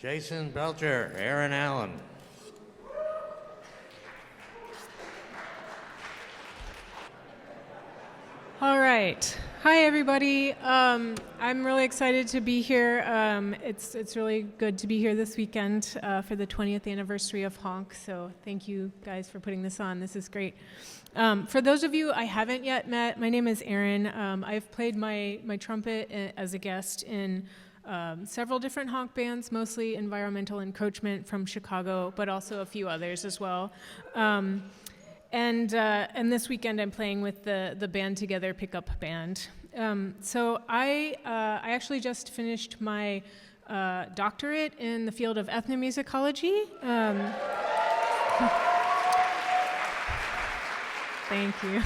Jason Belcher, Erin Allen. All right. Hi, everybody. I'm really excited to be here. It's really good to be here this weekend for the 20th anniversary of Honk. So thank you guys for putting this on. This is great. For those of you I haven't yet met, my name is Erin. I've played my trumpet as a guest in several different Honk bands, mostly Environmental Encroachment from Chicago, but also a few others as well. And this weekend I'm playing with the Band Together pickup band. So I actually just finished my doctorate in the field of ethnomusicology. Thank you.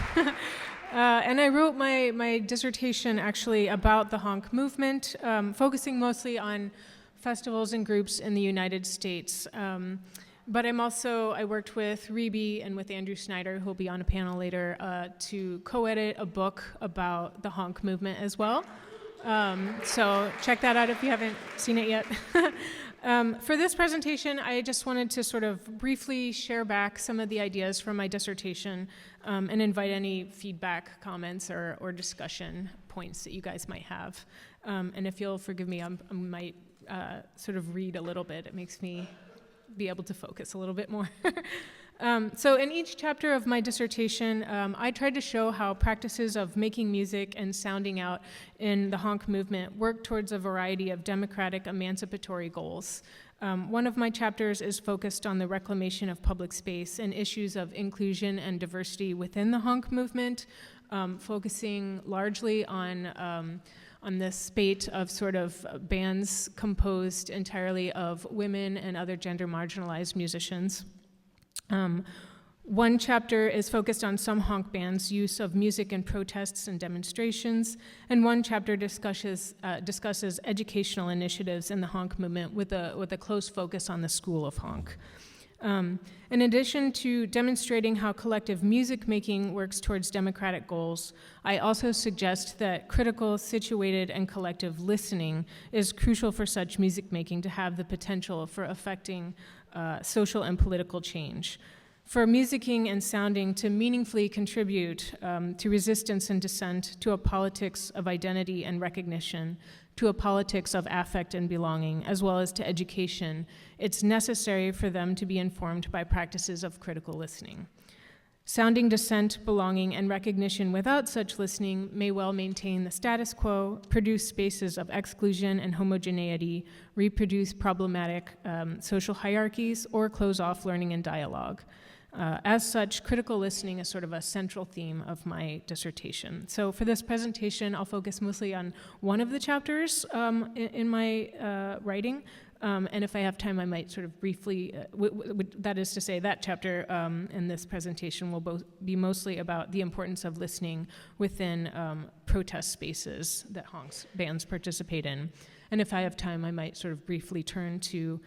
And I wrote my dissertation actually about the Honk movement, focusing mostly on festivals and groups in the United States. But I worked with Rebe and with Andrew Snyder, who'll be on a panel later, to co-edit a book about the Honk movement as well. So check that out if you haven't seen it yet. For this presentation, I just wanted to sort of briefly share back some of the ideas from my dissertation and invite any feedback, comments, or discussion points that you guys might have. And if you'll forgive me, I might sort of read a little bit. It makes me be able to focus a little bit more. So in each chapter of my dissertation, I tried to show how practices of making music and sounding out in the Honk movement work towards a variety of democratic emancipatory goals. One of my chapters is focused on the reclamation of public space and issues of inclusion and diversity within the Honk movement, focusing largely on this spate of sort of bands composed entirely of women and other gender marginalized musicians. One chapter is focused on some Honk bands' use of music in protests and demonstrations, and one chapter discusses educational initiatives in the Honk movement with a close focus on the School of Honk. In addition to demonstrating how collective music making works towards democratic goals, I also suggest that critical, situated, and collective listening is crucial for such music making to have the potential for affecting social and political change. For musicking and sounding to meaningfully contribute to resistance and dissent, to a politics of identity and recognition, to a politics of affect and belonging, as well as to education, it's necessary for them to be informed by practices of critical listening. Sounding dissent, belonging, and recognition without such listening may well maintain the status quo, produce spaces of exclusion and homogeneity, reproduce problematic social hierarchies, or close off learning and dialogue. As such, critical listening is sort of a central theme of my dissertation. So for this presentation, I'll focus mostly on one of the chapters in my writing, and if I have time, I might sort of briefly, that is to say, that chapter in this presentation will both be mostly about the importance of listening within protest spaces that Honk's bands participate in. And if I have time, I might sort of briefly turn to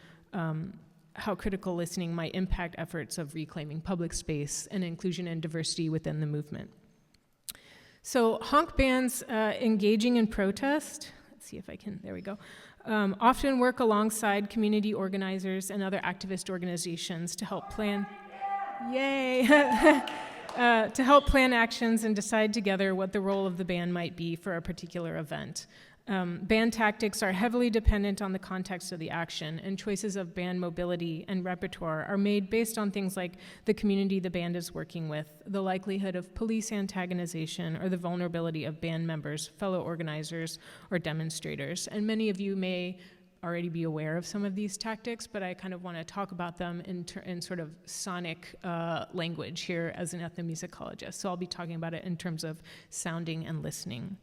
how critical listening might impact efforts of reclaiming public space and inclusion and diversity within the movement. So Honk bands engaging in protest, let's see if I can, there we go, often work alongside community organizers and other activist organizations to help plan, to help plan actions and decide together what the role of the band might be for a particular event. Band tactics are heavily dependent on the context of the action, and choices of band mobility and repertoire are made based on things like the community the band is working with, the likelihood of police antagonization, or the vulnerability of band members, fellow organizers, or demonstrators. And many of you may already be aware of some of these tactics, but I kind of want to talk about them in sort of sonic language here as an ethnomusicologist. So I'll be talking about it in terms of sounding and listening.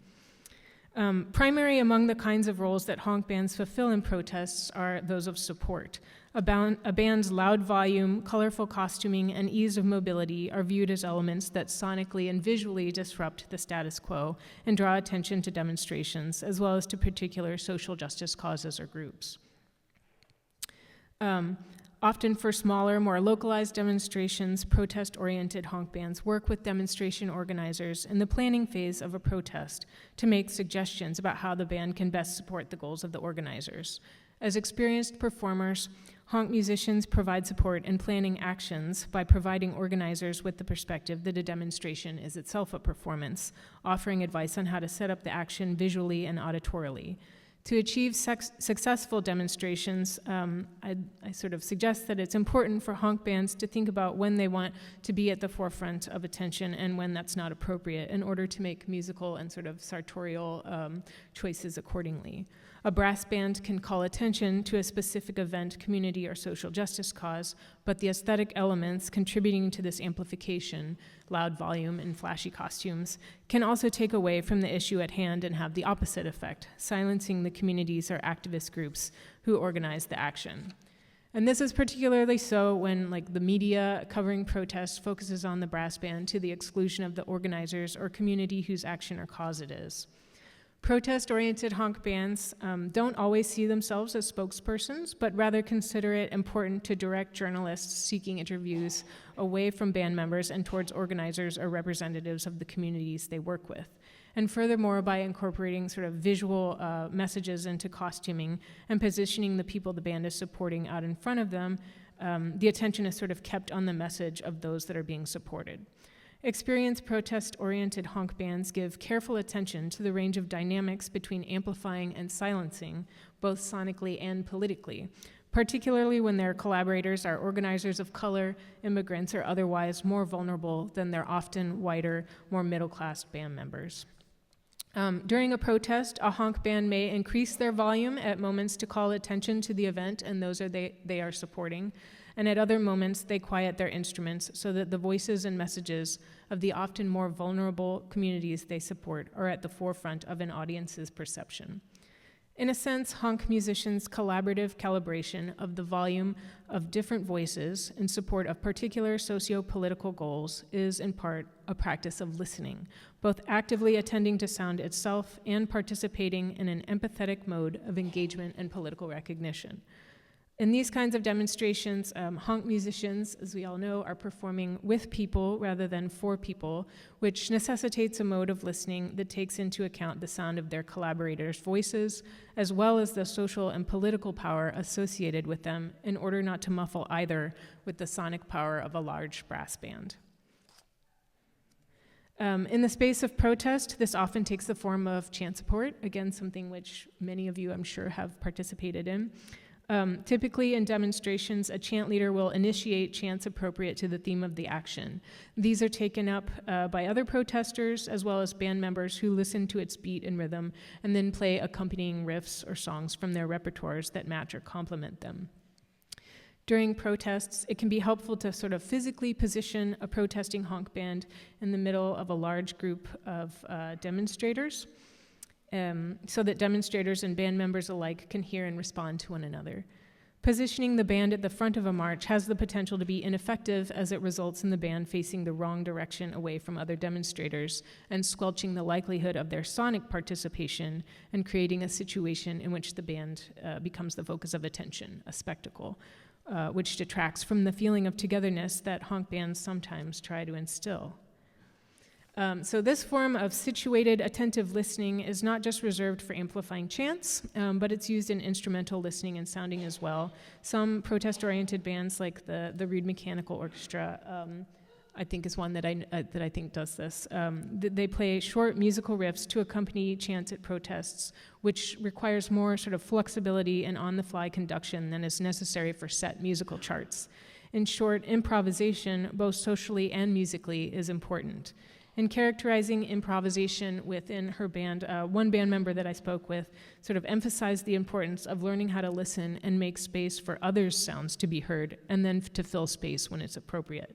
Primary among the kinds of roles that Honk bands fulfill in protests are those of support. A band's loud volume, colorful costuming, and ease of mobility are viewed as elements that sonically and visually disrupt the status quo and draw attention to demonstrations, as well as to particular social justice causes or groups. Often for smaller, more localized demonstrations, protest-oriented Honk bands work with demonstration organizers in the planning phase of a protest to make suggestions about how the band can best support the goals of the organizers. As experienced performers, honk musicians provide support in planning actions by providing organizers with the perspective that a demonstration is itself a performance, offering advice on how to set up the action visually and auditorily. To achieve successful demonstrations, I sort of suggest that it's important for honk bands to think about when they want to be at the forefront of attention and when that's not appropriate in order to make musical and sort of sartorial choices accordingly. A brass band can call attention to a specific event, community, or social justice cause, but the aesthetic elements contributing to this amplification, loud volume and flashy costumes, can also take away from the issue at hand and have the opposite effect, silencing the communities or activist groups who organize the action. And this is particularly so when the media covering protests focuses on the brass band to the exclusion of the organizers or community whose action or cause it is. Protest-oriented honk bands don't always see themselves as spokespersons, but rather consider it important to direct journalists seeking interviews away from band members and towards organizers or representatives of the communities they work with. And furthermore, by incorporating sort of visual messages into costuming and positioning the people the band is supporting out in front of them, the attention is sort of kept on the message of those that are being supported. Experienced protest-oriented honk bands give careful attention to the range of dynamics between amplifying and silencing, both sonically and politically, particularly when their collaborators are organizers of color, immigrants, or otherwise more vulnerable than their often whiter, more middle-class band members. During a protest, a honk band may increase their volume at moments to call attention to the event and those they are supporting, and at other moments they quiet their instruments so that the voices and messages of the often more vulnerable communities they support are at the forefront of an audience's perception. In a sense, honk musicians' collaborative calibration of the volume of different voices in support of particular socio-political goals is, in part, a practice of listening, both actively attending to sound itself and participating in an empathetic mode of engagement and political recognition. In these kinds of demonstrations, honk musicians, as we all know, are performing with people rather than for people, which necessitates a mode of listening that takes into account the sound of their collaborators' voices, as well as the social and political power associated with them, in order not to muffle either with the sonic power of a large brass band. In the space of protest, this often takes the form of chant support, again, something which many of you, I'm sure, have participated in. Typically in demonstrations, a chant leader will initiate chants appropriate to the theme of the action. These are taken up by other protesters as well as band members who listen to its beat and rhythm and then play accompanying riffs or songs from their repertoires that match or complement them. During protests, it can be helpful to sort of physically position a protesting honk band in the middle of a large group of demonstrators, so that demonstrators and band members alike can hear and respond to one another. Positioning the band at the front of a march has the potential to be ineffective as it results in the band facing the wrong direction away from other demonstrators and squelching the likelihood of their sonic participation and creating a situation in which the band becomes the focus of attention, a spectacle, which detracts from the feeling of togetherness that honk bands sometimes try to instill. So this form of situated, attentive listening is not just reserved for amplifying chants, but it's used in instrumental listening and sounding as well. Some protest-oriented bands, like the Reed Mechanical Orchestra, I think is one that I think does this. They play short musical riffs to accompany chants at protests, which requires more sort of flexibility and on-the-fly conduction than is necessary for set musical charts. In short, improvisation, both socially and musically, is important. In characterizing improvisation within her band, one band member that I spoke with sort of emphasized the importance of learning how to listen and make space for others' sounds to be heard, and then to fill space when it's appropriate.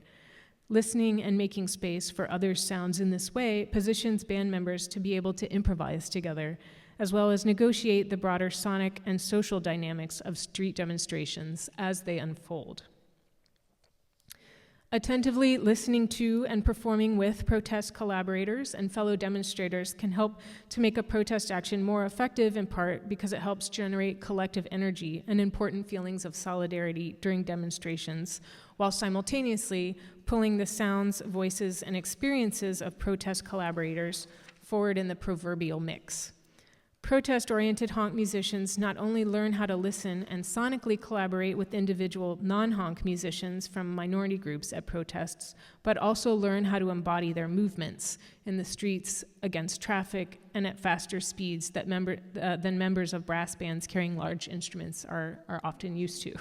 Listening and making space for others' sounds in this way positions band members to be able to improvise together, as well as negotiate the broader sonic and social dynamics of street demonstrations as they unfold. Attentively listening to and performing with protest collaborators and fellow demonstrators can help to make a protest action more effective, in part because it helps generate collective energy and important feelings of solidarity during demonstrations, while simultaneously pulling the sounds, voices, and experiences of protest collaborators forward in the proverbial mix. Protest-oriented honk musicians not only learn how to listen and sonically collaborate with individual non-honk musicians from minority groups at protests, but also learn how to embody their movements in the streets, against traffic, and at faster speeds than members of brass bands carrying large instruments are often used to.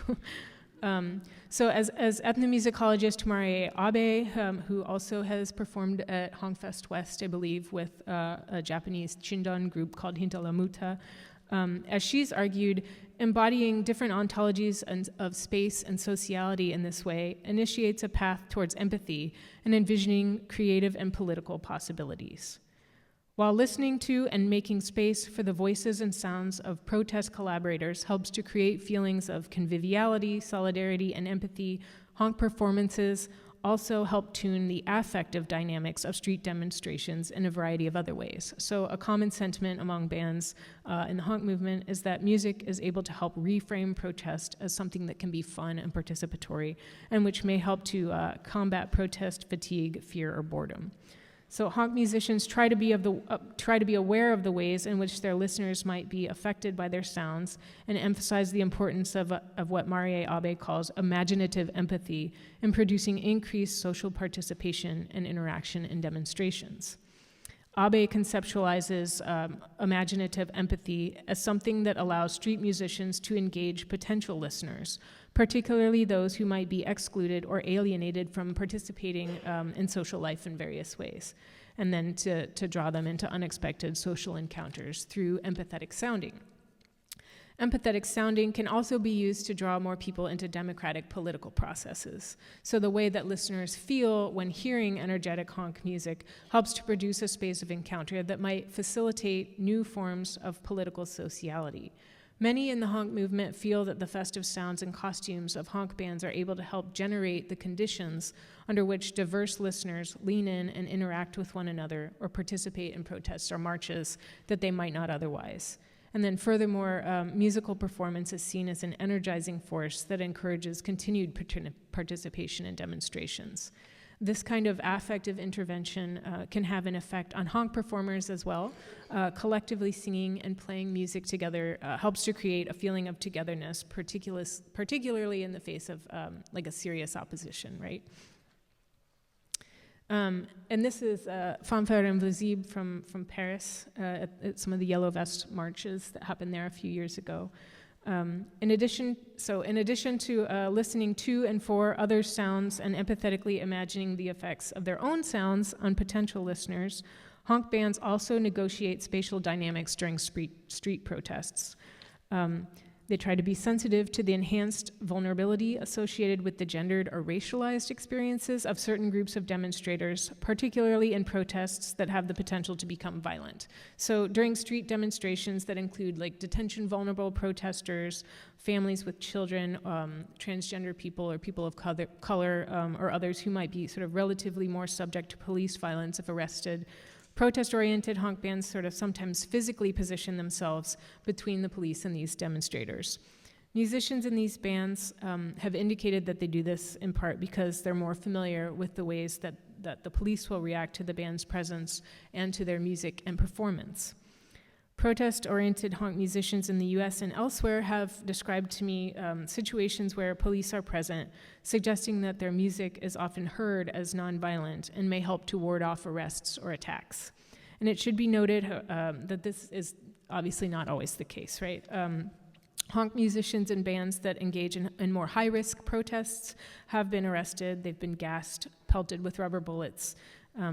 So as ethnomusicologist Marie Abe, who also has performed at Honk Fest West, I believe, with a Japanese Chindan group called Hintalamuta, as she's argued, embodying different ontologies of space and sociality in this way initiates a path towards empathy and envisioning creative and political possibilities. While listening to and making space for the voices and sounds of protest collaborators helps to create feelings of conviviality, solidarity, and empathy, honk performances also help tune the affective dynamics of street demonstrations in a variety of other ways. So a common sentiment among bands in the honk movement is that music is able to help reframe protest as something that can be fun and participatory, and which may help to combat protest fatigue, fear, or boredom. So honk musicians try to be aware of the ways in which their listeners might be affected by their sounds and emphasize the importance of what Marie Abe calls imaginative empathy in producing increased social participation and interaction in demonstrations. Abe conceptualizes imaginative empathy as something that allows street musicians to engage potential listeners, particularly those who might be excluded or alienated from participating in social life in various ways, and then to draw them into unexpected social encounters through empathetic sounding. Empathetic sounding can also be used to draw more people into democratic political processes. So the way that listeners feel when hearing energetic honk music helps to produce a space of encounter that might facilitate new forms of political sociality. Many in the honk movement feel that the festive sounds and costumes of honk bands are able to help generate the conditions under which diverse listeners lean in and interact with one another or participate in protests or marches that they might not otherwise. And then furthermore, musical performance is seen as an energizing force that encourages continued participation in demonstrations. This kind of affective intervention can have an effect on honk performers as well. Collectively singing and playing music together helps to create a feeling of togetherness, particularly in the face of like a serious opposition, right? And this is Fanfare Invisible from Paris at some of the Yellow Vest marches that happened there a few years ago. In addition to listening to and for other sounds and empathetically imagining the effects of their own sounds on potential listeners, honk bands also negotiate spatial dynamics during street protests. They try to be sensitive to the enhanced vulnerability associated with the gendered or racialized experiences of certain groups of demonstrators, particularly in protests that have the potential to become violent. So during street demonstrations that include like detention vulnerable protesters, families with children, transgender people or people of color or others who might be sort of relatively more subject to police violence if arrested, protest-oriented honk bands sort of sometimes physically position themselves between the police and these demonstrators. Musicians in these bands have indicated that they do this in part because they're more familiar with the ways that the police will react to the band's presence and to their music and performance. Protest-oriented honk musicians in the US and elsewhere have described to me situations where police are present, suggesting that their music is often heard as nonviolent and may help to ward off arrests or attacks. And it should be noted that this is obviously not always the case, right? Honk musicians and bands that engage in more high-risk protests have been arrested, they've been gassed, pelted with rubber bullets.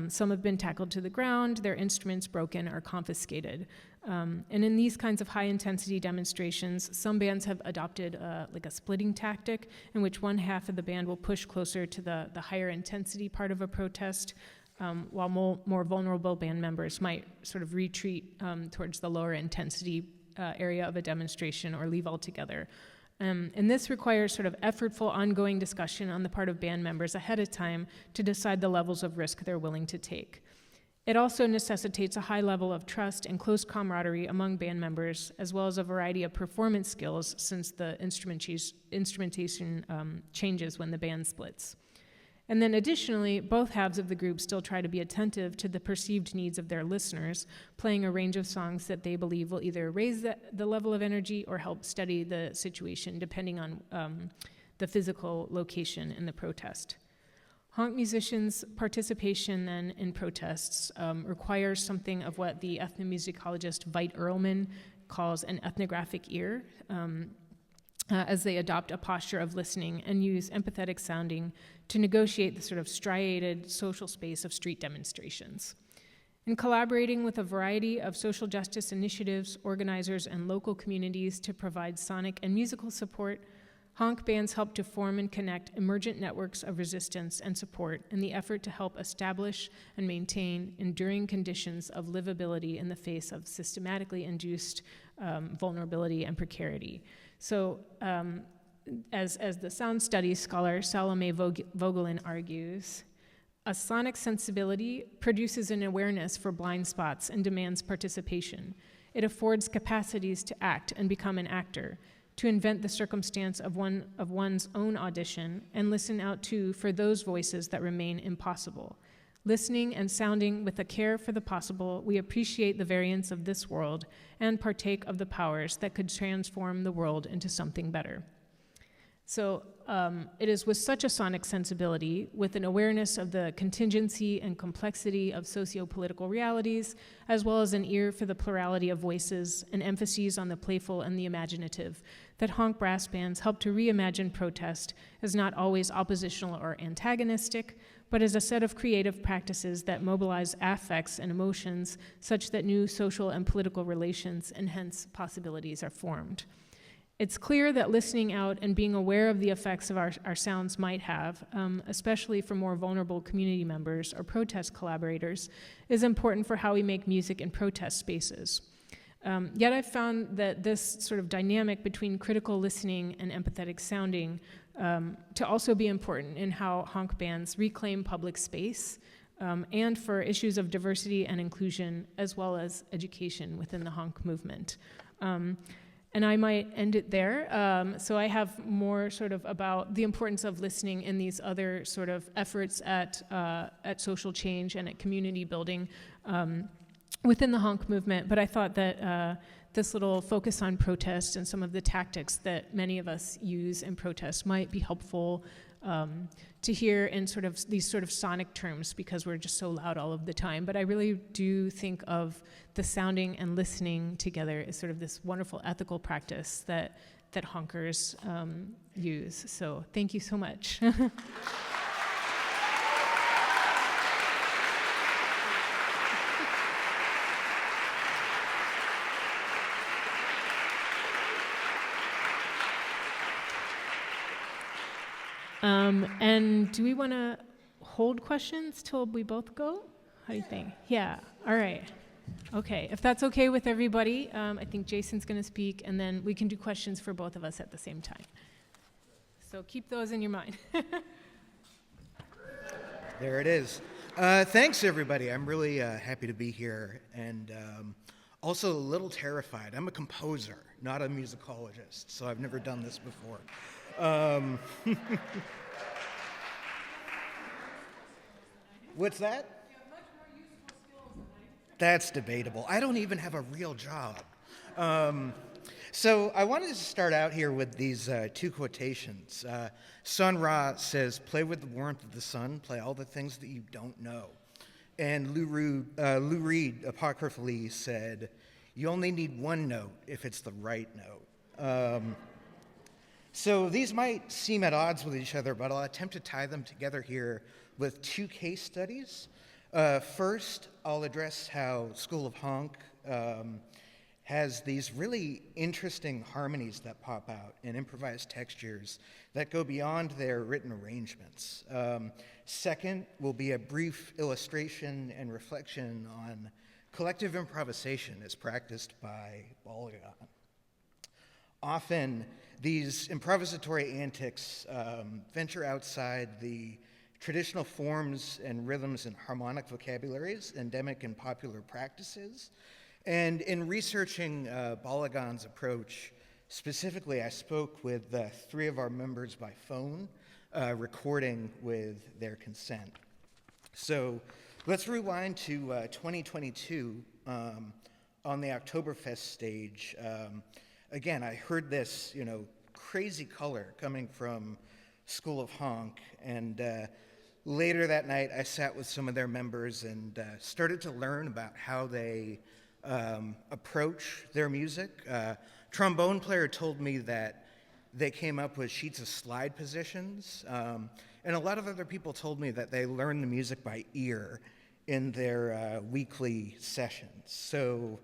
Some have been tackled to the ground, their instruments broken or confiscated. And in these kinds of high-intensity demonstrations, some bands have adopted like a splitting tactic in which one half of the band will push closer to the higher intensity part of a protest, while more vulnerable band members might sort of retreat towards the lower intensity area of a demonstration or leave altogether. And this requires sort of effortful ongoing discussion on the part of band members ahead of time to decide the levels of risk they're willing to take. It also necessitates a high level of trust and close camaraderie among band members, as well as a variety of performance skills since the instrumentation changes when the band splits. And then additionally, both halves of the group still try to be attentive to the perceived needs of their listeners, playing a range of songs that they believe will either raise the level of energy or help steady the situation, depending on the physical location in the protest. Honk musicians' participation then in protests requires something of what the ethnomusicologist Veit Earlman calls an ethnographic ear, as they adopt a posture of listening and use empathetic sounding to negotiate the sort of striated social space of street demonstrations. In collaborating with a variety of social justice initiatives, organizers, and local communities to provide sonic and musical support, honk bands help to form and connect emergent networks of resistance and support in the effort to help establish and maintain enduring conditions of livability in the face of systematically induced vulnerability and precarity. So, as the sound studies scholar Salome Vogelin argues, a sonic sensibility produces an awareness for blind spots and demands participation. It affords capacities to act and become an actor, to invent the circumstance of one's own audition and listen out too for those voices that remain impossible. Listening and sounding with a care for the possible, we appreciate the variance of this world and partake of the powers that could transform the world into something better. So it is with such a sonic sensibility, with an awareness of the contingency and complexity of socio-political realities, as well as an ear for the plurality of voices and emphases on the playful and the imaginative, that honk brass bands help to reimagine protest as not always oppositional or antagonistic, but as a set of creative practices that mobilize affects and emotions such that new social and political relations and hence possibilities are formed. It's clear that listening out and being aware of the effects of our sounds might have, especially for more vulnerable community members or protest collaborators, is important for how we make music in protest spaces. Yet I've found that this sort of dynamic between critical listening and empathetic sounding to also be important in how honk bands reclaim public space and for issues of diversity and inclusion, as well as education within the honk movement. And I might end it there. So I have more sort of about the importance of listening in these other sort of efforts at social change and at community building within the honk movement. But I thought that this little focus on protest and some of the tactics that many of us use in protest might be helpful to hear in sort of these sort of sonic terms, because we're just so loud all of the time. But I really do think of the sounding and listening together as sort of this wonderful ethical practice that honkers use. So thank you so much. And do we want to hold questions till we both go? How do you think? Yeah, all right. Okay, if that's okay with everybody, I think Jason's going to speak, and then we can do questions for both of us at the same time. So keep those in your mind. There it is. Thanks, everybody. I'm really happy to be here, and also a little terrified. I'm a composer, not a musicologist, so I've never done this before. What's that? You have much more useful skills than I do. That's debatable. I don't even have a real job. So I wanted to start out here with these two quotations. Sun Ra says, "Play with the warmth of the sun, play all the things that you don't know." And Lou Reed apocryphally said, "You only need one note if it's the right note." So these might seem at odds with each other, but I'll attempt to tie them together here with two case studies. First, I'll address how School of Honk has these really interesting harmonies that pop out and improvised textures that go beyond their written arrangements. Second will be a brief illustration and reflection on collective improvisation as practiced by Balagan. Often, these improvisatory antics venture outside the traditional forms and rhythms and harmonic vocabularies endemic in popular practices. And in researching Balagan's approach, Specifically, I spoke with 3 of our members by phone, recording with their consent. So let's rewind to 2022 on the Oktoberfest stage. Again, I heard this, crazy color coming from School of Honk, and later that night I sat with some of their members and started to learn about how they approach their music. Trombone player told me that they came up with sheets of slide positions, and a lot of other people told me that they learn the music by ear in their weekly sessions. So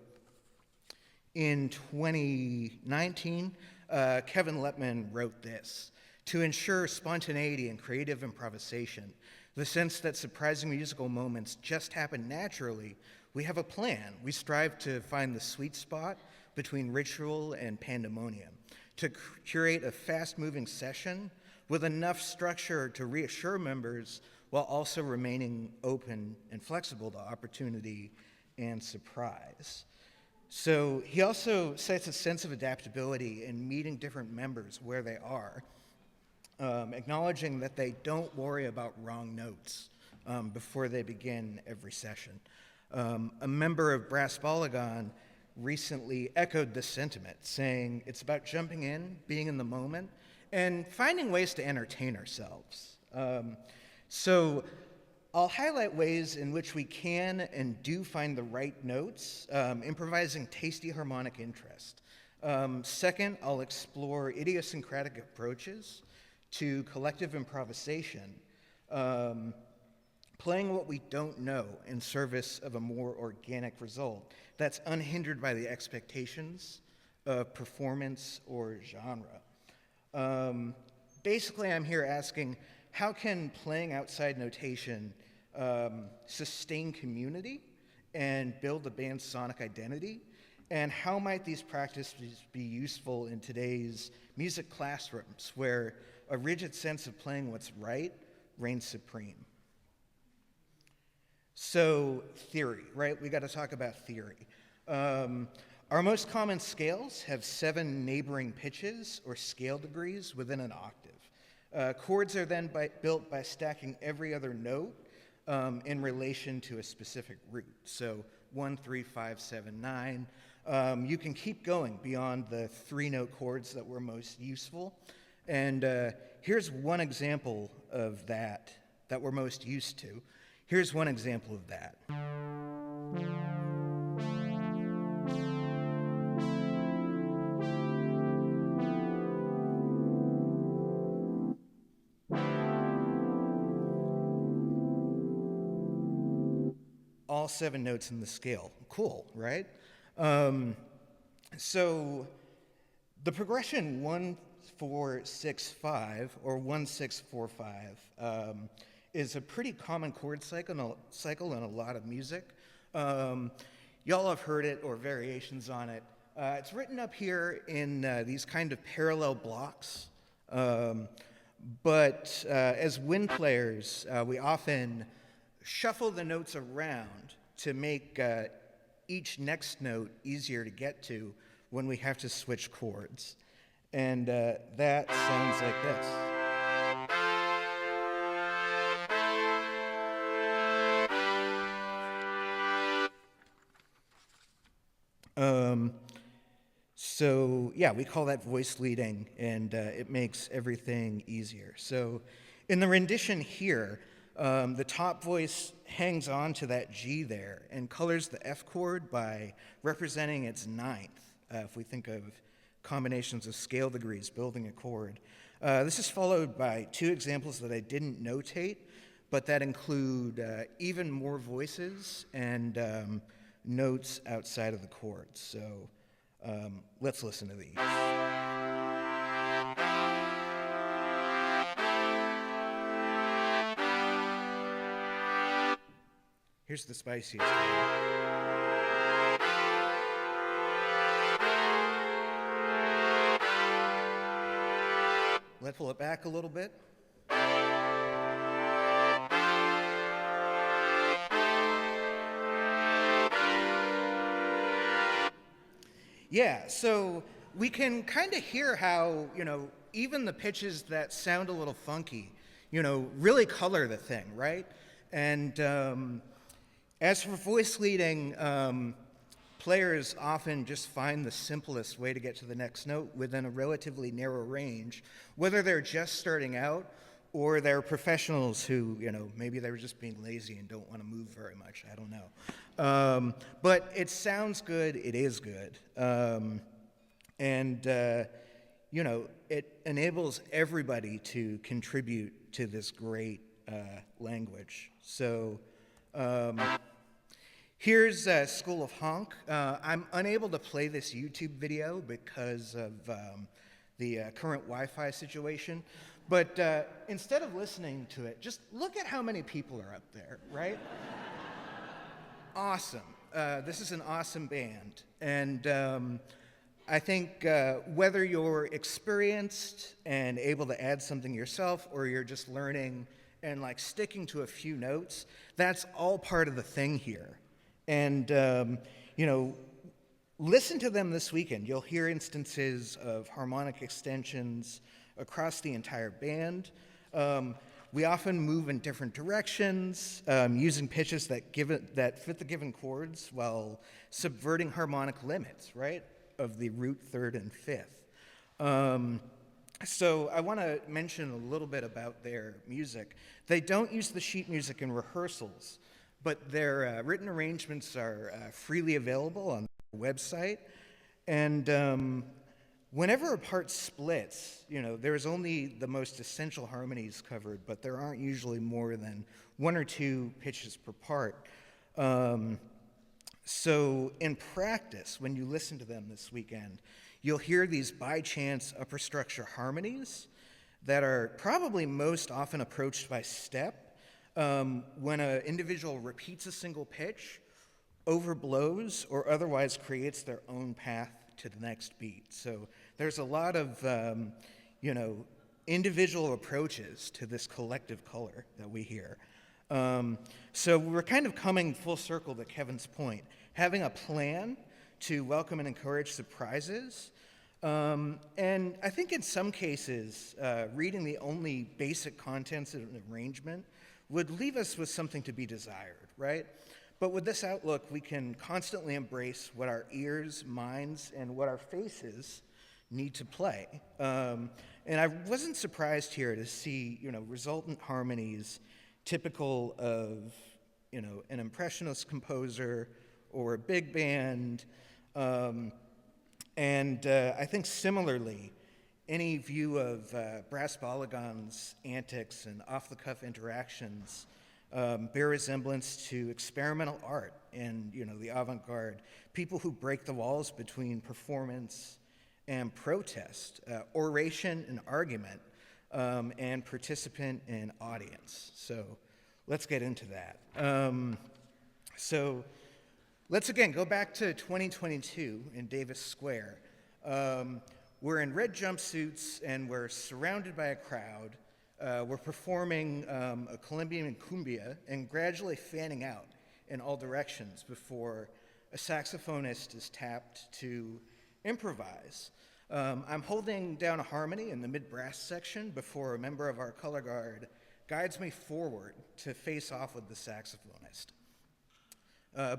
in 2019, Kevin Letman wrote this: "To ensure spontaneity and creative improvisation, the sense that surprising musical moments just happen naturally, we have a plan. We strive to find the sweet spot between ritual and pandemonium, to curate a fast-moving session with enough structure to reassure members while also remaining open and flexible to opportunity and surprise." So he also cites a sense of adaptability in meeting different members where they are, acknowledging that they don't worry about wrong notes before they begin every session. A member of Brass Balagan recently echoed this sentiment, saying it's about jumping in, being in the moment, and finding ways to entertain ourselves. So I'll highlight ways in which we can and do find the right notes, improvising tasty harmonic interest. Second, I'll explore idiosyncratic approaches to collective improvisation, playing what we don't know in service of a more organic result that's unhindered by the expectations of performance or genre. Basically, I'm here asking, how can playing outside notation sustain community and build the band's sonic identity? And how might these practices be useful in today's music classrooms, where a rigid sense of playing what's right reigns supreme? So theory, right? We got to talk about theory. Our most common scales have 7 neighboring pitches or scale degrees within an octave. Chords are then built by stacking every other note in relation to a specific root. So 1, 3, 5, 7, 9. You can keep going beyond the 3-note chords that were most useful. And here's one example of that we're most used to. Here's one example of that. All 7 notes in the scale. Cool, right? So the progression 1, 4, 6, 5, or 1, 6, 4, 5, is a pretty common chord cycle in a lot of music. Y'all have heard it or variations on it. It's written up here in these kind of parallel blocks. But as wind players, we often shuffle the notes around to make each next note easier to get to when we have to switch chords. And that sounds like this. So yeah, we call that voice leading, and it makes everything easier. So in the rendition here, the top voice hangs on to that G there and colors the F chord by representing its 9th, if we think of combinations of scale degrees building a chord. This is followed by 2 examples that I didn't notate, but that include even more voices and notes outside of the chords. So let's listen to these. Here's the spiciest one. Let's pull it back a little bit. Yeah, so we can kind of hear how, even the pitches that sound a little funky, really color the thing, right? And as for voice leading, players often just find the simplest way to get to the next note within a relatively narrow range, whether they're just starting out or they're professionals who, maybe they were just being lazy and don't want to move very much. I don't know. But it sounds good. It is good. It enables everybody to contribute to this great language. So here's School of Honk. I'm unable to play this YouTube video because of the current Wi-Fi situation. But instead of listening to it, just look at how many people are up there, right? Awesome. This is an awesome band. And I think whether you're experienced and able to add something yourself, or you're just learning and sticking to a few notes, that's all part of the thing here. And, listen to them this weekend. You'll hear instances of harmonic extensions across the entire band. We often move in different directions, using pitches that fit the given chords while subverting harmonic limits, right, of the root, third, and fifth. So I want to mention a little bit about their music. They don't use the sheet music in rehearsals, but their written arrangements are freely available on their website. And whenever a part splits, there's only the most essential harmonies covered, but there aren't usually more than 1 or 2 pitches per part. So in practice, when you listen to them this weekend, you'll hear these by chance upper structure harmonies that are probably most often approached by step. When an individual repeats a single pitch, overblows, or otherwise creates their own path to the next beat. So there's a lot of, individual approaches to this collective color that we hear. So we're kind of coming full circle to Kevin's point, having a plan to welcome and encourage surprises. And I think in some cases, reading the only basic contents of an arrangement would leave us with something to be desired, right? But with this outlook, we can constantly embrace what our ears, minds, and what our faces need to play. And I wasn't surprised here to see, resultant harmonies typical of, an impressionist composer or a big band. And I think similarly, any view of brass Balagan's antics and off-the-cuff interactions bear resemblance to experimental art and, the avant-garde, people who break the walls between performance and protest, oration and argument, and participant and audience. So let's get into that. So let's again go back to 2022 in Davis Square. We're in red jumpsuits and we're surrounded by a crowd. We're performing a Colombian cumbia and gradually fanning out in all directions before a saxophonist is tapped to improvise. I'm holding down a harmony in the mid-brass section before a member of our color guard guides me forward to face off with the saxophonist.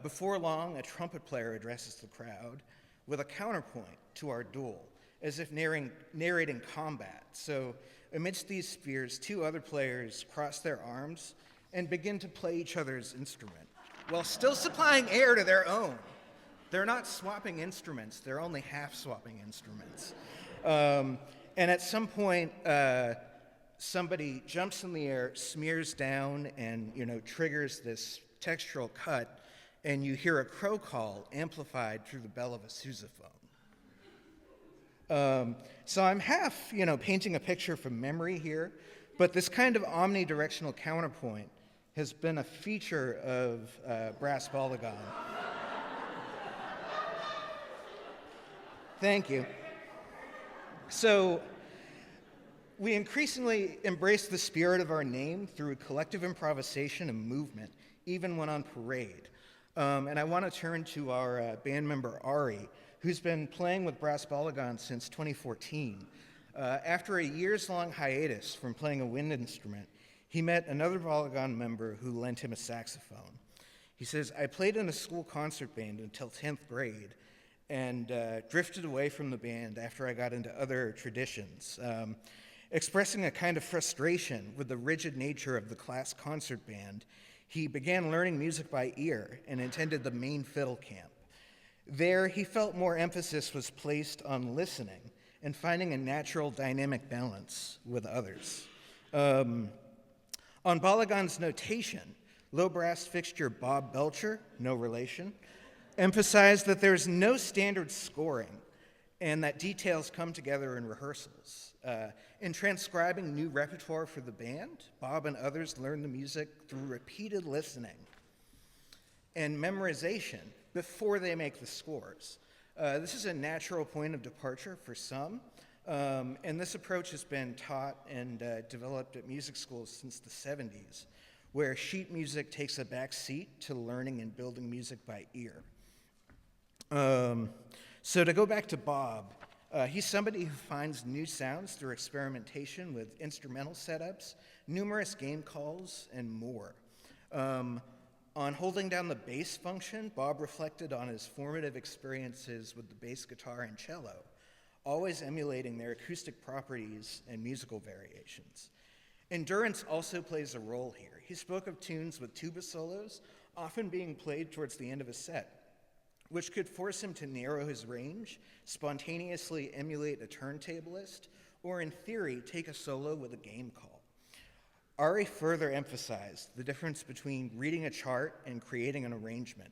Before long, a trumpet player addresses the crowd with a counterpoint to our duel, as if narrating combat. So amidst these spears, 2 other players cross their arms and begin to play each other's instrument, while still supplying air to their own. They're not swapping instruments, they're only half swapping instruments. And at some point, somebody jumps in the air, smears down, and triggers this textural cut, and you hear a crow call amplified through the bell of a sousaphone. So I'm half, painting a picture from memory here, but this kind of omnidirectional counterpoint has been a feature of brass Balagan. Thank you. So we increasingly embrace the spirit of our name through collective improvisation and movement, even when on parade. And I want to turn to our band member, Ari, who's been playing with brass Balagan since 2014. After a years-long hiatus from playing a wind instrument, he met another Balagan member who lent him a saxophone. He says, I played in a school concert band until 10th grade and drifted away from the band after I got into other traditions, expressing a kind of frustration with the rigid nature of the class concert band. He began learning music by ear and attended the main fiddle camp. There, he felt more emphasis was placed on listening and finding a natural dynamic balance with others. On Balagan's notation, low brass fixture Bob Belcher, no relation, emphasized that there's no standard scoring and that details come together in rehearsals. In transcribing new repertoire for the band, Bob and others learned the music through repeated listening and memorization before they make the scores. This is a natural point of departure for some, and this approach has been taught and developed at music schools since the 70s, where sheet music takes a back seat to learning and building music by ear. So to go back to Bob, he's somebody who finds new sounds through experimentation with instrumental setups, numerous game calls, and more. On holding down the bass function, Bob reflected on his formative experiences with the bass guitar and cello, always emulating their acoustic properties and musical variations. Endurance also plays a role here. He spoke of tunes with tuba solos often being played towards the end of a set, which could force him to narrow his range, spontaneously emulate a turntablist, or in theory, take a solo with a game call. Ari further emphasized the difference between reading a chart and creating an arrangement,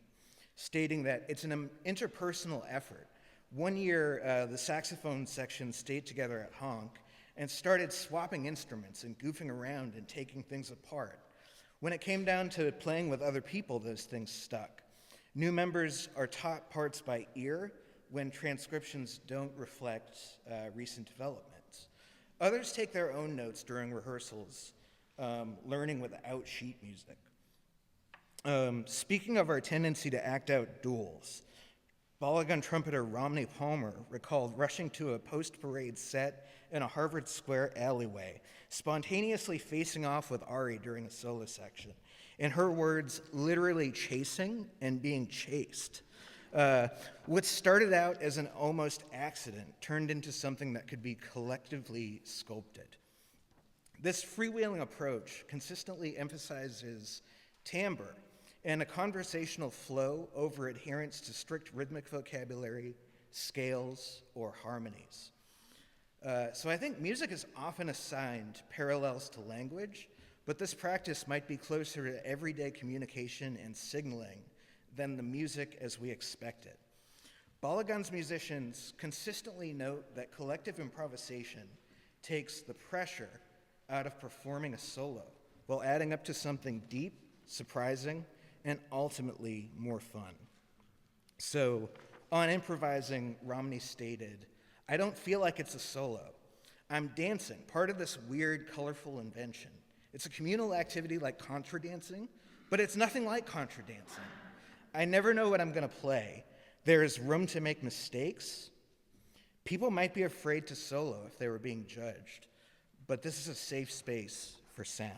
stating that it's an interpersonal effort. One year, the saxophone section stayed together at Honk and started swapping instruments and goofing around and taking things apart. When it came down to playing with other people, those things stuck. New members are taught parts by ear when transcriptions don't reflect recent developments. Others take their own notes during rehearsals, learning without sheet music. Speaking of our tendency to act out duels, Balagan trumpeter Romney Palmer recalled rushing to a post-parade set in a Harvard Square alleyway, spontaneously facing off with Ari during a solo section. In her words, literally chasing and being chased. What started out as an almost accident turned into something that could be collectively sculpted. This freewheeling approach consistently emphasizes timbre and a conversational flow over adherence to strict rhythmic vocabulary, scales, or harmonies. So I think music is often assigned parallels to language, but this practice might be closer to everyday communication and signaling than the music as we expect it. Balagan's musicians consistently note that collective improvisation takes the pressure out of performing a solo while adding up to something deep, surprising, and ultimately more fun. So, on improvising, Romney stated, I don't feel like it's a solo. I'm dancing, part of this weird, colorful invention. It's a communal activity like contra dancing, but it's nothing like contra dancing. I never know what I'm going to play. There is room to make mistakes. People might be afraid to solo if they were being judged, but this is a safe space for sound.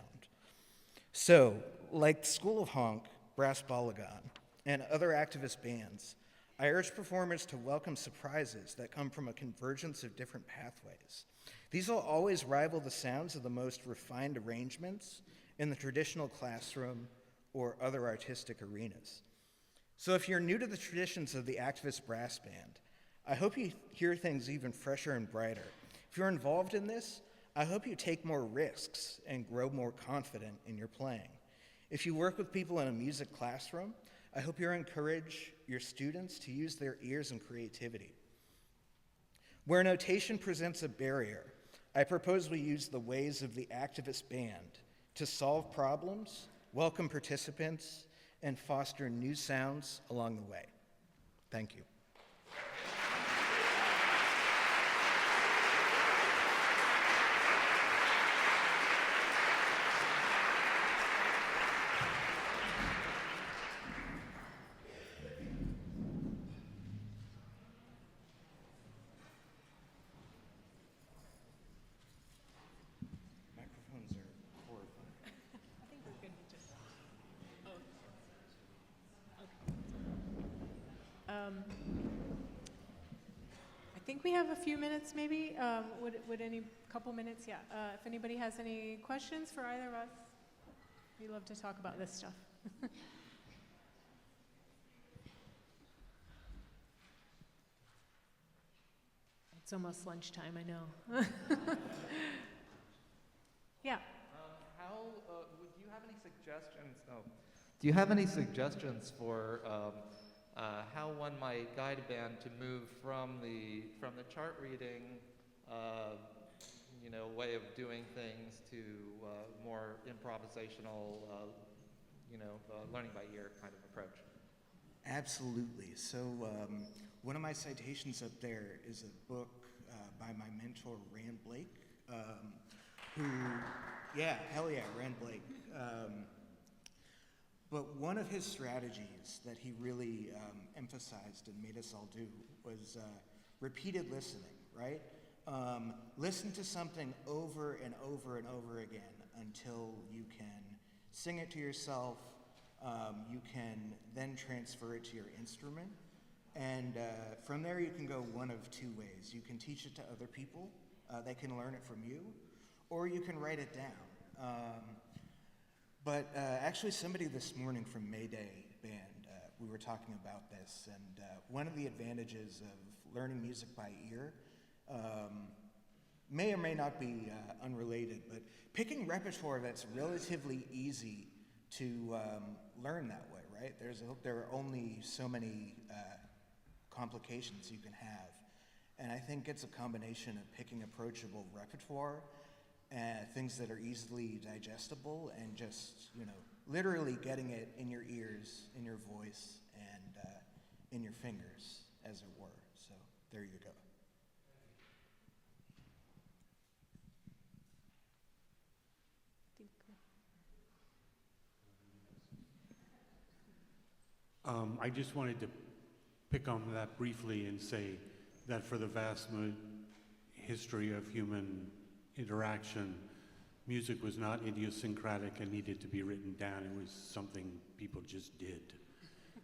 So, like the School of Honk, Brass Balagan, and other activist bands, I urge performers to welcome surprises that come from a convergence of different pathways. These will always rival the sounds of the most refined arrangements in the traditional classroom or other artistic arenas. So if you're new to the traditions of the activist brass band, I hope you hear things even fresher and brighter. If you're involved in this, I hope you take more risks and grow more confident in your playing. If you work with people in a music classroom, I hope you encourage your students to use their ears and creativity. Where notation presents a barrier, I propose we use the ways of the activist band to solve problems, welcome participants, and foster new sounds along the way. Thank you. think we have a few minutes, maybe. Would any couple minutes? Yeah. If anybody has any questions for either of us, we love to talk about this stuff. It's almost lunchtime, I know. Yeah. Do you have any suggestions? Do you have any suggestions for how one might guide a band to move from the chart reading, way of doing things to more improvisational, learning by ear kind of approach? Absolutely. So one of my citations up there is a book by my mentor, Rand Blake, Rand Blake. But one of his strategies that he really emphasized and made us all do was repeated listening, right? Listen to something over and over and over again until you can sing it to yourself. You can then transfer it to your instrument. And from there, you can go one of two ways. You can teach it to other people. They can learn it from you. Or you can write it down. But actually, somebody this morning from Mayday Band, we were talking about this. And one of the advantages of learning music by ear may or may not be unrelated, but picking repertoire that's relatively easy to learn that way, right? There are only so many complications you can have. And I think it's a combination of picking approachable repertoire and things that are easily digestible and just, literally getting it in your ears, in your voice, and in your fingers, as it were. So there you go. I just wanted to pick on that briefly and say that for the vast history of human interaction, music was not idiosyncratic and needed to be written down. It was something people just did.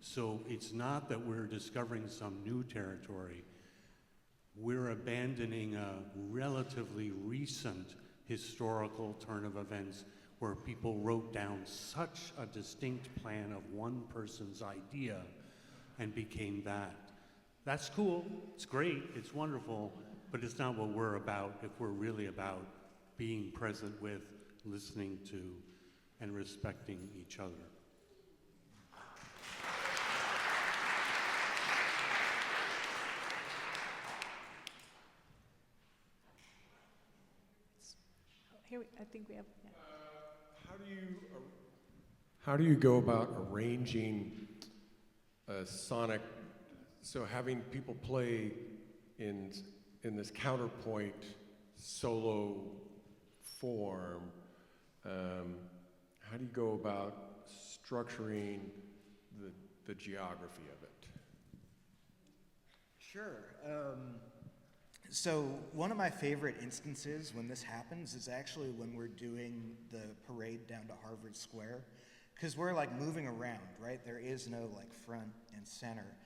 So it's not that we're discovering some new territory. We're abandoning a relatively recent historical turn of events where people wrote down such a distinct plan of one person's idea and became that. That's cool, it's great, it's wonderful, but it's not what we're about if we're really about being present with, listening to, and respecting each other. Here, I think we have. Yeah. How do you go about arranging a sonic? So having people play in this counterpoint solo form. How do you go about structuring the geography of it? Sure. So one of my favorite instances when this happens is actually when we're doing the parade down to Harvard Square, because we're like moving around, right? There is no like front and center.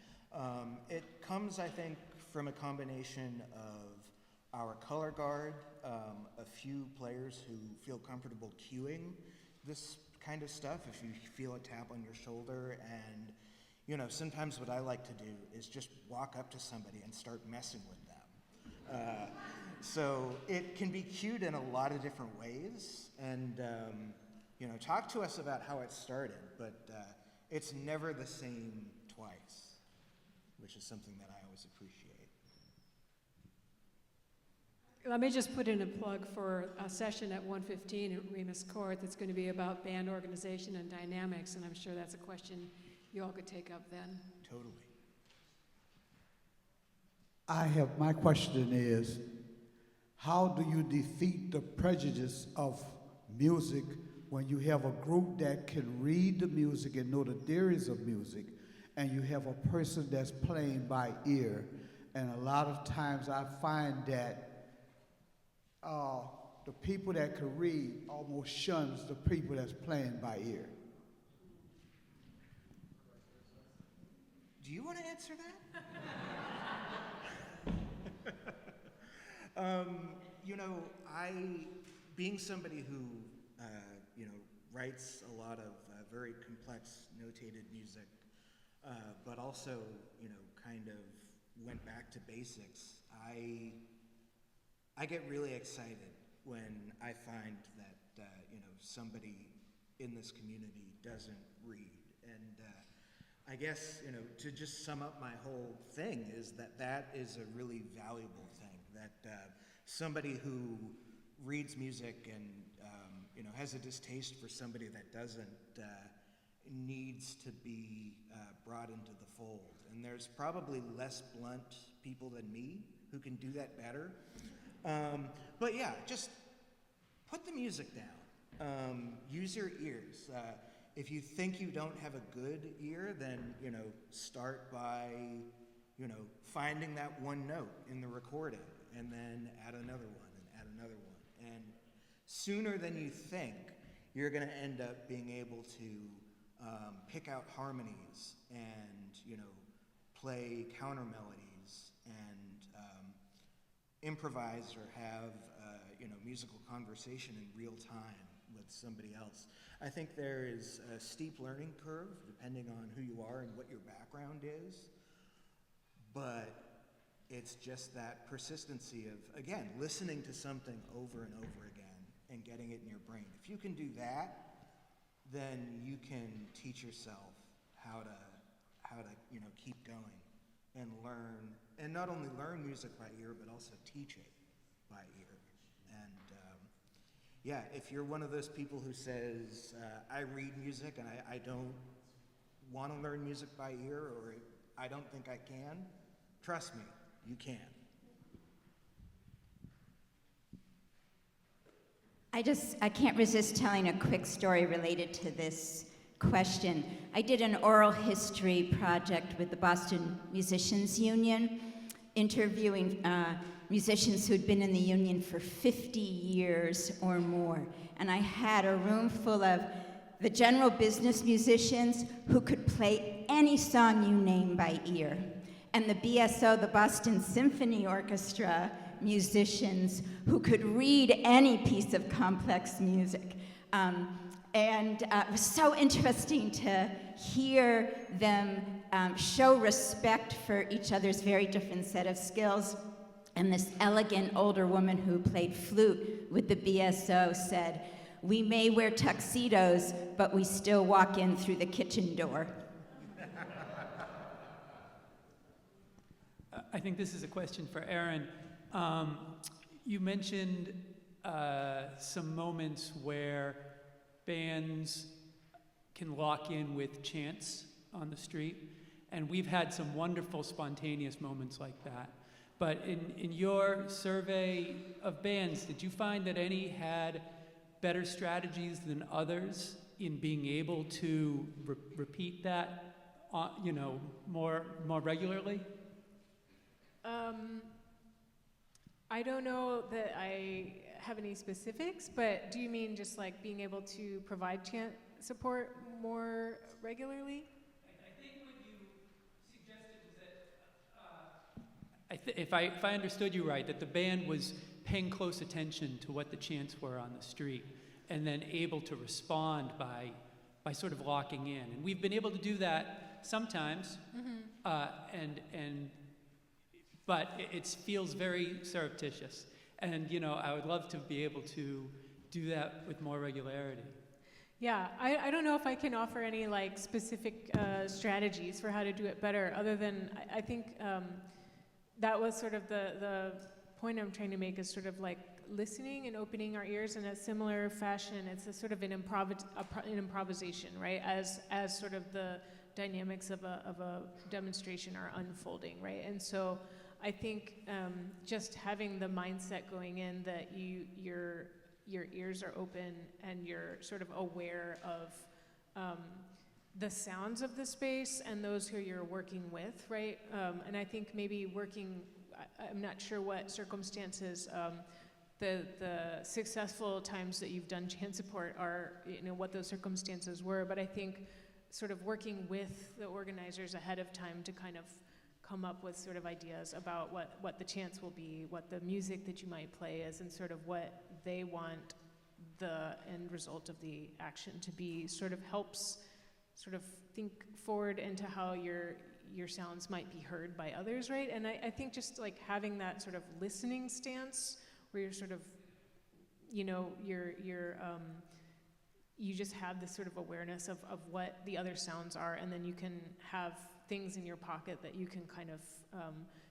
It comes, I think, from a combination of our color guard, a few players who feel comfortable cueing this kind of stuff if you feel a tap on your shoulder, and sometimes what I like to do is just walk up to somebody and start messing with them. So it can be cued in a lot of different ways, and talk to us about how it started, but it's never the same twice, which is something that I always appreciate. Let me just put in a plug for a session at 1:15 at Remus Court that's going to be about band organization and dynamics, and I'm sure that's a question you all could take up then. Totally. My question is, how do you defeat the prejudice of music when you have a group that can read the music and know the theories of music, and you have a person that's playing by ear? And a lot of times I find that the people that can read almost shuns the people that's playing by ear. Do you want to answer that? You know, being somebody who, you know, writes a lot of very complex notated music, but also, you know, kind of went back to basics, I get really excited when I find that, you know, somebody in this community doesn't read. And I guess, you know, to just sum up my whole thing is that is a really valuable thing, that somebody who reads music and, you know, has a distaste for somebody that doesn't needs to be brought into the fold. And there's probably less blunt people than me who can do that better. But yeah, just put the music down. Use your ears. If you think you don't have a good ear, then, you know, start by, you know, finding that one note in the recording, and then add another one, and add another one. And sooner than you think, you're going to end up being able to pick out harmonies and, you know, play counter melodies and improvise or have, you know, musical conversation in real time with somebody else. I think there is a steep learning curve depending on who you are and what your background is, but it's just that persistency of, again, listening to something over and over again and getting it in your brain. If you can do that, then you can teach yourself how to, you know, keep going and learn, and not only learn music by ear, but also teach it by ear. And yeah, if you're one of those people who says, I read music and I don't want to learn music by ear, or I don't think I can, trust me, you can. I can't resist telling a quick story related to this question. I did an oral history project with the Boston Musicians Union, interviewing musicians who'd been in the union for 50 years or more. And I had a room full of the general business musicians who could play any song you name by ear, and the BSO, the Boston Symphony Orchestra musicians who could read any piece of complex music. And it was so interesting to hear them show respect for each other's very different set of skills. And this elegant older woman who played flute with the BSO said, "We may wear tuxedos, but we still walk in through the kitchen door." I think this is a question for Erin. You mentioned some moments where bands can lock in with chants on the street, and we've had some wonderful spontaneous moments like that. But in your survey of bands, did you find that any had better strategies than others in being able to repeat that, you know, more regularly? I don't know that I have any specifics, but do you mean just like being able to provide chant support more regularly? I think what you suggested was that, if I understood you right, that the band was paying close attention to what the chants were on the street, and then able to respond by sort of locking in. And we've been able to do that sometimes, but it feels very surreptitious. And, you know, I would love to be able to do that with more regularity. Yeah, I don't know if I can offer any like specific strategies for how to do it better, other than I think that was sort of the point I'm trying to make, is sort of like listening and opening our ears in a similar fashion. It's a sort of an improvisation, right? As sort of the dynamics of a demonstration are unfolding, right? And so I think just having the mindset going in that your ears are open and you're sort of aware of the sounds of the space and those who you're working with, right? And I think maybe working, I'm not sure what circumstances the successful times that you've done chant support are, you know, what those circumstances were, but I think sort of working with the organizers ahead of time to kind of come up with sort of ideas about what the chants will be, what the music that you might play is, and sort of what they want the end result of the action to be, sort of helps sort of think forward into how your sounds might be heard by others, right? And I think just like having that sort of listening stance where you're sort of, you know, you just have this sort of awareness of what the other sounds are, and then you can have things in your pocket that you can kind of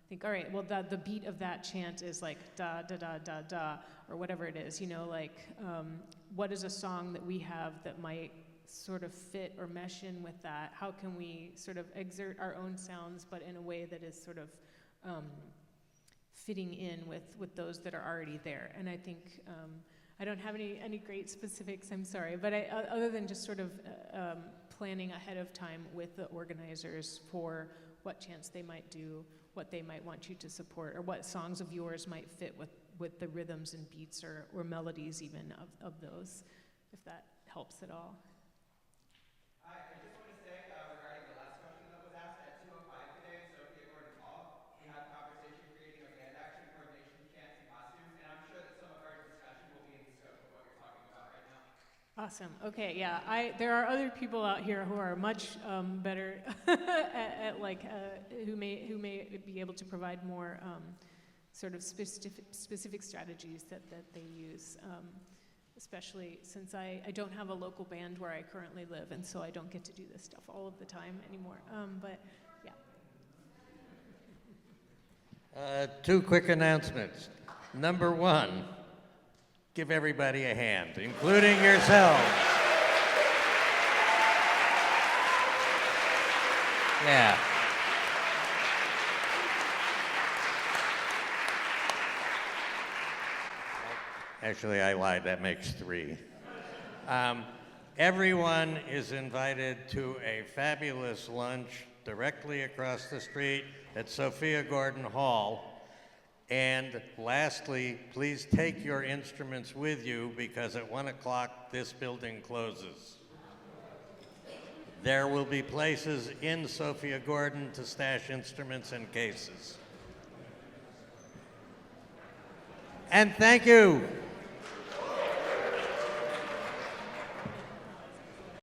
think, all right, well, the beat of that chant is like da, da, da, da, da, or whatever it is, you know, like what is a song that we have that might sort of fit or mesh in with that? How can we sort of exert our own sounds, but in a way that is sort of fitting in with those that are already there? And I think, I don't have any great specifics, I'm sorry, but other than just sort of planning ahead of time with the organizers for what chants they might do, what they might want you to support, or what songs of yours might fit with the rhythms and beats or melodies even of those, if that helps at all. I just want to say, regarding the last question that was asked, at 2:05 today in Sophia Gordon Hall, we had a conversation creating a band action, coordination, chants, and costumes, and I'm sure that some of our discussion will be in the scope of what you're talking about right now. Awesome. Okay, yeah. There are other people out here who are much better at like who may be able to provide more sort of specific strategies that they use. Especially since I don't have a local band where I currently live, and so I don't get to do this stuff all of the time anymore. But yeah. 2 quick announcements. Number 1, give everybody a hand, including yourselves. Yeah. Actually, I lied. That makes 3. Everyone is invited to a fabulous lunch directly across the street at Sophia Gordon Hall. And lastly, please take your instruments with you, because at 1 o'clock this building closes. There will be places in Sophia Gordon to stash instruments and cases. And thank you.